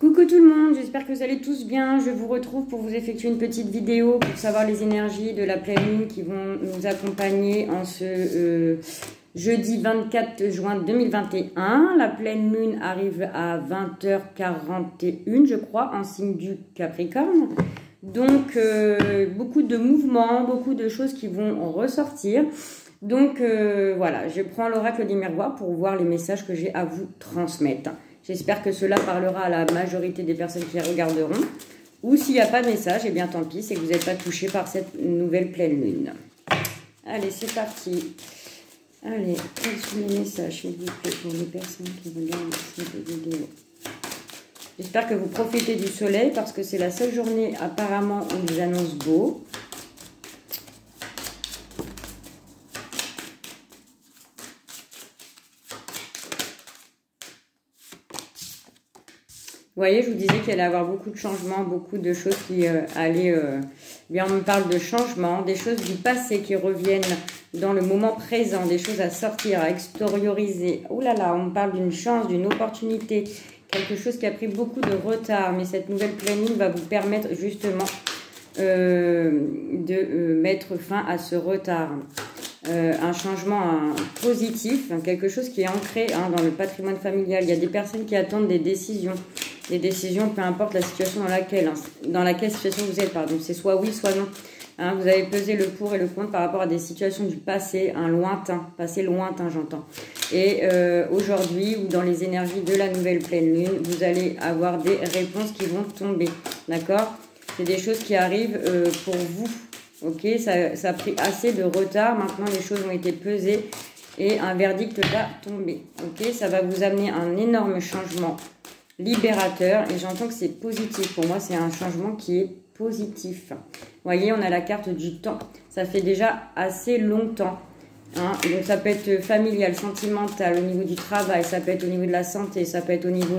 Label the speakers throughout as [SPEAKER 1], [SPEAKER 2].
[SPEAKER 1] Coucou tout le monde, j'espère que vous allez tous bien. Je vous retrouve pour vous effectuer une petite vidéo pour savoir les énergies de la pleine lune qui vont nous accompagner en ce jeudi 24 juin 2021. La pleine lune arrive à 20h41, je crois, en signe du Capricorne. Donc, beaucoup de mouvements, beaucoup de choses qui vont ressortir. Donc, voilà, je prends l'oracle des miroirs pour voir les messages que j'ai à vous transmettre. J'espère que cela parlera à la majorité des personnes qui regarderont. Ou s'il n'y a pas de message, eh bien tant pis, c'est que vous n'êtes pas touché par cette nouvelle pleine lune. Allez, c'est parti. Allez, quels sont les messages, s'il vous plaît, pour les personnes qui regardent cette vidéo. J'espère que vous profitez du soleil parce que c'est la seule journée apparemment où ils annoncent beau. Vous voyez, je vous disais qu'il allait y avoir beaucoup de changements, beaucoup de choses qui allaient... bien, on me parle de changements, des choses du passé qui reviennent dans le moment présent, des choses à sortir, à extérioriser. Oh là là, on me parle d'une chance, d'une opportunité, quelque chose qui a pris beaucoup de retard. Mais cette nouvelle pleine lune va vous permettre justement de mettre fin à ce retard. Un changement positif, quelque chose qui est ancré dans le patrimoine familial. Il y a des personnes qui attendent des décisions. Des décisions, peu importe la situation dans laquelle situation vous êtes, pardon. C'est soit oui, soit non. Vous avez pesé le pour et le contre par rapport à des situations du passé, un lointain, passé lointain, j'entends. Et aujourd'hui, ou dans les énergies de la nouvelle pleine lune, vous allez avoir des réponses qui vont tomber, d'accord? C'est des choses qui arrivent pour vous, ok? Ça a pris assez de retard, maintenant les choses ont été pesées et un verdict va tomber, ok? Ça va vous amener un énorme changement libérateur et j'entends que c'est positif. Pour moi, c'est un changement qui est positif. Vous voyez, on a la carte du temps. Ça fait déjà assez longtemps. Donc, ça peut être familial, sentimental, au niveau du travail, ça peut être au niveau de la santé, ça peut être au niveau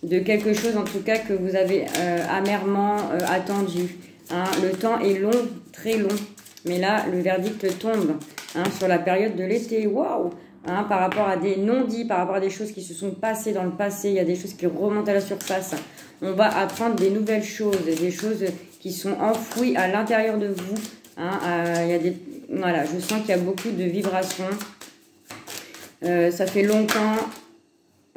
[SPEAKER 1] de quelque chose, en tout cas, que vous avez amèrement attendu. Le temps est long, très long. Mais là, le verdict tombe sur la période de l'été. Waouh! Par rapport à des non-dits, par rapport à des choses qui se sont passées dans le passé, il y a des choses qui remontent à la surface. On va apprendre des nouvelles choses, des choses qui sont enfouies à l'intérieur de vous. Il y a voilà, je sens qu'il y a beaucoup de vibrations. Ça fait longtemps.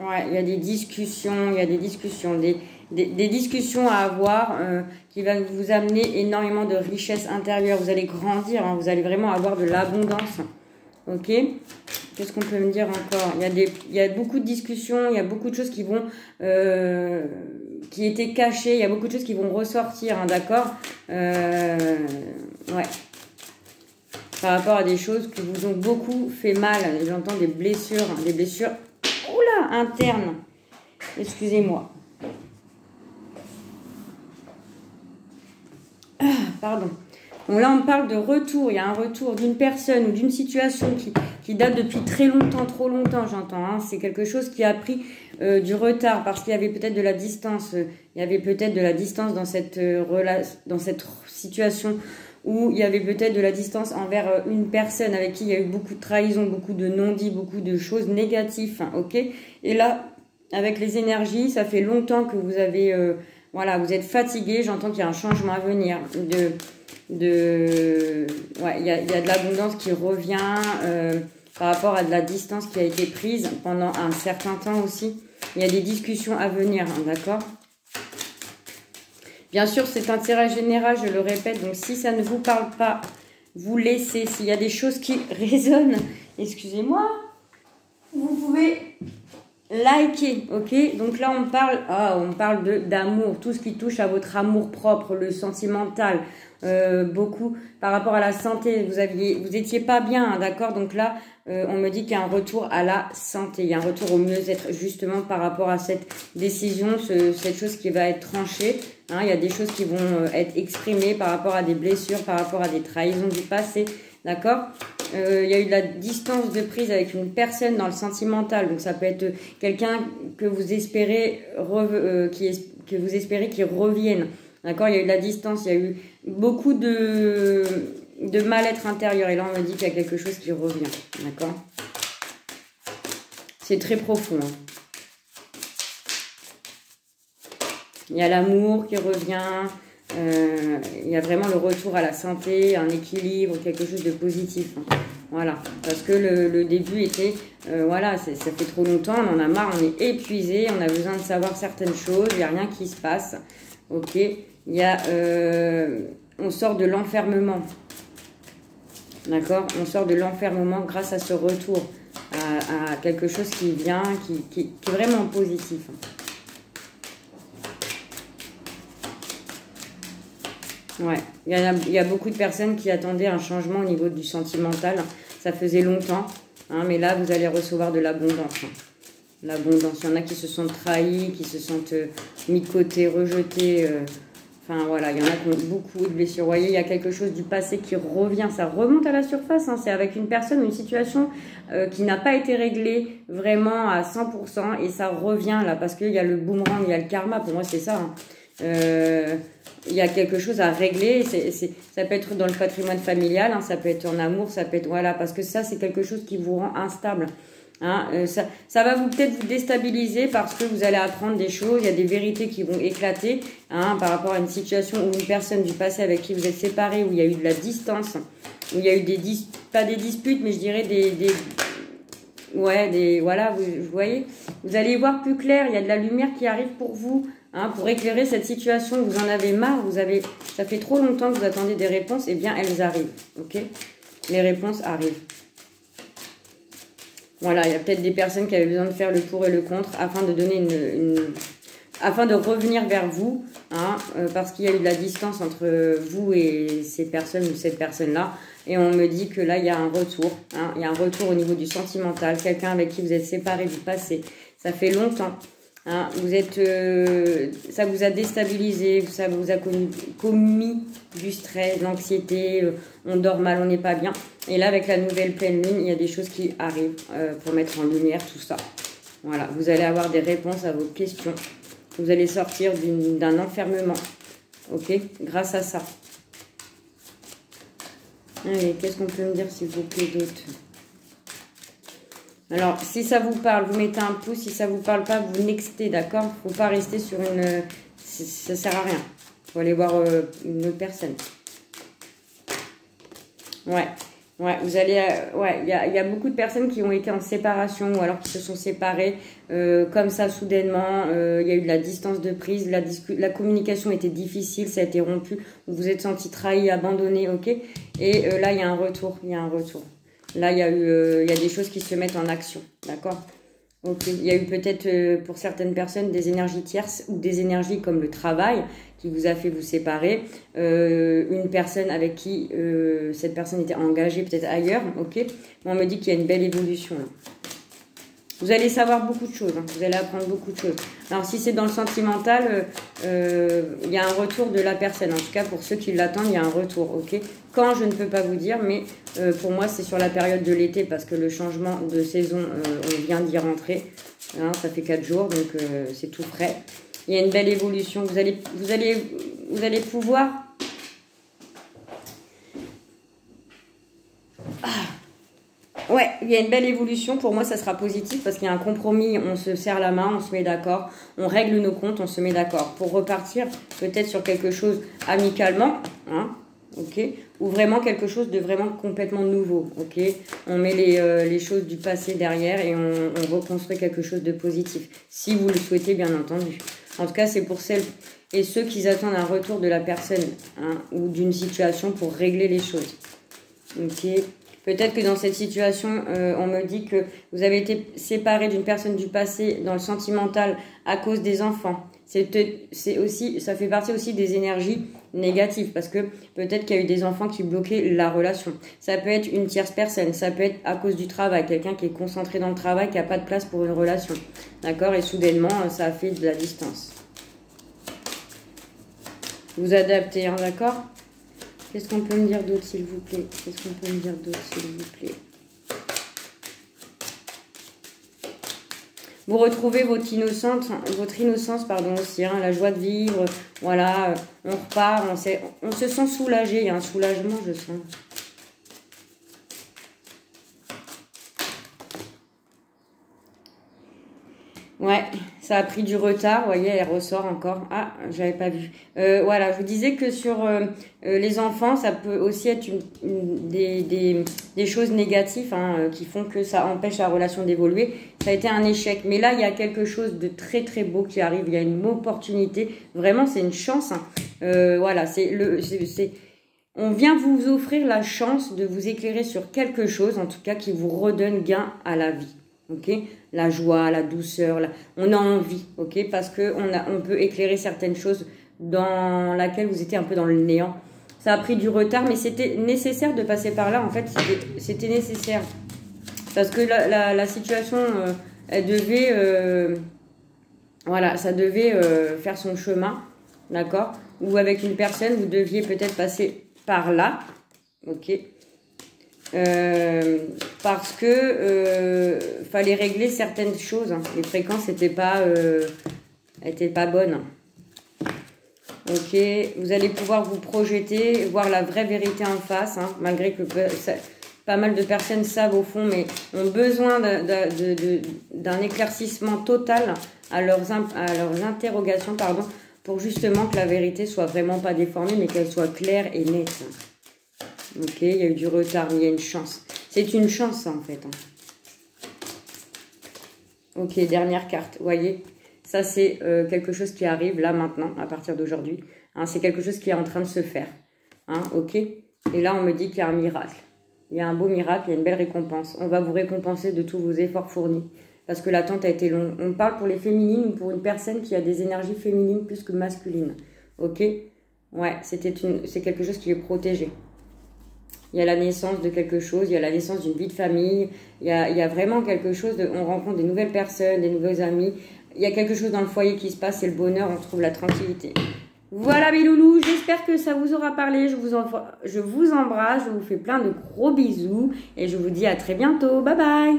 [SPEAKER 1] Ouais, il y a des discussions, des discussions à avoir qui va vous amener énormément de richesse intérieure. Vous allez grandir, vous allez vraiment avoir de l'abondance. Ok, qu'est-ce qu'on peut me dire encore? Il y a beaucoup de discussions, il y a beaucoup de choses qui vont qui étaient cachées, il y a beaucoup de choses qui vont ressortir, d'accord? Ouais. Par rapport à des choses qui vous ont beaucoup fait mal, j'entends des blessures, oula, internes. Excusez-moi. Pardon. Donc là, on parle de retour. Il y a un retour d'une personne ou d'une situation qui date depuis très longtemps, trop longtemps, j'entends. C'est quelque chose qui a pris du retard parce qu'il y avait peut-être de la distance. Il y avait peut-être de la distance dans cette situation où il y avait peut-être de la distance envers une personne avec qui il y a eu beaucoup de trahison, beaucoup de non-dits, beaucoup de choses négatives. Ok. Et là, avec les énergies, ça fait longtemps que vous avez... voilà, vous êtes fatigué. J'entends qu'il y a un changement à venir. Ouais, il y a de l'abondance qui revient par rapport à de la distance qui a été prise pendant un certain temps aussi. Il y a des discussions à venir, d'accord? Bien sûr, c'est un tirage général, je le répète, donc si ça ne vous parle pas, vous laissez. S'il y a des choses qui résonnent, excusez-moi, vous pouvez liker, ok? Donc là, on parle d'amour, tout ce qui touche à votre amour propre, le sentimental, beaucoup par rapport à la santé. Vous étiez pas bien, d'accord? Donc là, on me dit qu'il y a un retour à la santé, il y a un retour au mieux-être justement par rapport à cette décision, cette chose qui va être tranchée. Il y a des choses qui vont être exprimées par rapport à des blessures, par rapport à des trahisons du passé, d'accord? Il y a eu de la distance de prise avec une personne dans le sentimental. Donc ça peut être quelqu'un que vous espérez qui revienne. D'accord? Il y a eu de la distance, il y a eu beaucoup de mal-être intérieur. Et là, on me dit qu'il y a quelque chose qui revient. D'accord? C'est très profond. Il y a l'amour qui revient. Il y a vraiment le retour à la santé, un équilibre, quelque chose de positif. Hein. Voilà, parce que le début était, voilà, ça fait trop longtemps, on en a marre, on est épuisé, on a besoin de savoir certaines choses, il n'y a rien qui se passe. Ok, il y a, on sort de l'enfermement. D'accord, on sort de l'enfermement grâce à ce retour, à quelque chose qui vient, qui est vraiment positif. Ouais, il y a beaucoup de personnes qui attendaient un changement au niveau du sentimental. Ça faisait longtemps, hein, mais là, vous allez recevoir de l'abondance. Hein. L'abondance. Il y en a qui se sentent trahis, qui se sentent mis de côté, rejetés. Enfin, voilà, il y en a qui ont beaucoup de blessures. Vous voyez, il y a quelque chose du passé qui revient. Ça remonte à la surface. Hein. C'est avec une personne, une situation qui n'a pas été réglée vraiment à 100%. Et ça revient là, parce qu'il y a le boomerang, il y a le karma. Pour moi, c'est ça. Hein. Il y a quelque chose à régler, ça peut être dans le patrimoine familial, hein, ça peut être en amour, ça peut être, voilà, parce que ça c'est quelque chose qui vous rend instable. Hein, ça va peut-être vous déstabiliser parce que vous allez apprendre des choses, il y a des vérités qui vont éclater, hein, par rapport à une situation où une personne du passé avec qui vous êtes séparés, où il y a eu de la distance, où il y a eu pas des disputes, mais je dirais voilà, vous voyez, vous allez y voir plus clair, il y a de la lumière qui arrive pour vous. Hein, pour éclairer cette situation, vous en avez marre, ça fait trop longtemps que vous attendez des réponses, eh bien elles arrivent, ok? Les réponses arrivent. Voilà, il y a peut-être des personnes qui avaient besoin de faire le pour et le contre afin de donner afin de revenir vers vous, hein, parce qu'il y a eu de la distance entre vous et ces personnes ou cette personne-là. Et on me dit que là, il y a un retour, hein, il y a un retour au niveau du sentimental, quelqu'un avec qui vous êtes séparés du passé. Ça fait longtemps. Hein, ça vous a déstabilisé, ça vous a commis du stress, de l'anxiété, on dort mal, on n'est pas bien. Et là, avec la nouvelle pleine lune, il y a des choses qui arrivent pour mettre en lumière tout ça. Voilà, vous allez avoir des réponses à vos questions. Vous allez sortir d'un enfermement, ok, grâce à ça. Allez, qu'est-ce qu'on peut me dire s'il vous plaît d'autre ? Alors, si ça vous parle, vous mettez un pouce. Si ça vous parle pas, vous nextez, d'accord? Il ne faut pas rester sur une... Ça sert à rien. Il faut aller voir une autre personne. Ouais. Ouais, vous allez... ouais, il y a beaucoup de personnes qui ont été en séparation ou alors qui se sont séparées comme ça, soudainement. Il y a eu de la distance de prise. La communication était difficile, ça a été rompu. Vous vous êtes senti trahi, abandonné, ok? Et là, il y a un retour. Il y a un retour. Là, il y a des choses qui se mettent en action, d'accord? Ok. Il y a eu peut-être pour certaines personnes des énergies tierces ou des énergies comme le travail qui vous a fait vous séparer. Une personne avec qui cette personne était engagée peut-être ailleurs, ok? Mais on me dit qu'il y a une belle évolution là. Vous allez savoir beaucoup de choses, hein. Vous allez apprendre beaucoup de choses. Alors, si c'est dans le sentimental, il y a un retour de la personne. En tout cas, pour ceux qui l'attendent, il y a un retour, ok? Quand, je ne peux pas vous dire, mais pour moi, c'est sur la période de l'été parce que le changement de saison, on vient d'y rentrer. Hein, ça fait 4 jours, donc c'est tout frais. Il y a une belle évolution. Vous allez pouvoir... Ouais, il y a une belle évolution. Pour moi, ça sera positif parce qu'il y a un compromis. On se serre la main, on se met d'accord. On règle nos comptes, on se met d'accord. Pour repartir peut-être sur quelque chose amicalement, hein, ok, ou vraiment quelque chose de vraiment complètement nouveau, ok. On met les choses du passé derrière et on reconstruit quelque chose de positif. Si vous le souhaitez, bien entendu. En tout cas, c'est pour celles et ceux qui attendent un retour de la personne, hein, ou d'une situation pour régler les choses. Ok. Peut-être que dans cette situation, on me dit que vous avez été séparé d'une personne du passé dans le sentimental à cause des enfants. C'est aussi, ça fait partie aussi des énergies négatives parce que peut-être qu'il y a eu des enfants qui bloquaient la relation. Ça peut être une tierce personne, ça peut être à cause du travail, quelqu'un qui est concentré dans le travail, qui n'a pas de place pour une relation. D'accord? Et soudainement, ça a fait de la distance. Vous adaptez, hein, d'accord? Qu'est-ce qu'on peut me dire d'autre, s'il vous plaît? Qu'est-ce qu'on peut me dire d'autre, s'il vous plaît? Vous retrouvez votre innocence, pardon, aussi, hein, la joie de vivre. Voilà, on repart, on se sent soulagé. Il y a un soulagement, je sens. Ouais, Ça a pris du retard, vous voyez, elle ressort encore. Ah, j'avais pas vu. Voilà, je vous disais que sur les enfants, ça peut aussi être des choses négatives hein, qui font que ça empêche la relation d'évoluer. Ça a été un échec. Mais là, il y a quelque chose de très très beau qui arrive. Il y a une opportunité. Vraiment, c'est une chance. Hein. Voilà, on vient vous offrir la chance de vous éclairer sur quelque chose, en tout cas, qui vous redonne gain à la vie. Ok, la joie, la douceur, on a envie, ok, parce que on peut éclairer certaines choses dans laquelle vous étiez un peu dans le néant. Ça a pris du retard, mais c'était nécessaire de passer par là. En fait, c'était nécessaire parce que la situation, elle devait, voilà, ça devait faire son chemin, d'accord. Ou avec une personne, vous deviez peut-être passer par là, ok. Parce que fallait régler certaines choses. Hein. Les fréquences n'étaient pas bonnes. Ok, vous allez pouvoir vous projeter, voir la vraie vérité en face, hein, malgré que pas mal de personnes savent au fond, mais ont besoin d'un éclaircissement total à leurs interrogations, pardon, pour justement que la vérité soit vraiment pas déformée, mais qu'elle soit claire et nette. Ok, il y a eu du retard, mais il y a une chance. C'est une chance, en fait. Ok, dernière carte. Vous voyez, ça, c'est quelque chose qui arrive là, maintenant, à partir d'aujourd'hui. Hein, c'est quelque chose qui est en train de se faire. Hein, ok. Et là, on me dit qu'il y a un miracle. Il y a un beau miracle, il y a une belle récompense. On va vous récompenser de tous vos efforts fournis. Parce que l'attente a été longue. On parle pour les féminines ou pour une personne qui a des énergies féminines plus que masculines. Ok. Ouais, c'est quelque chose qui est protégé. Il y a la naissance de quelque chose, il y a la naissance d'une vie de famille, il y a vraiment quelque chose, on rencontre des nouvelles personnes, des nouveaux amis, il y a quelque chose dans le foyer qui se passe, c'est le bonheur, on trouve la tranquillité. Voilà mes loulous, j'espère que ça vous aura parlé, je vous embrasse, je vous fais plein de gros bisous et je vous dis à très bientôt, bye bye.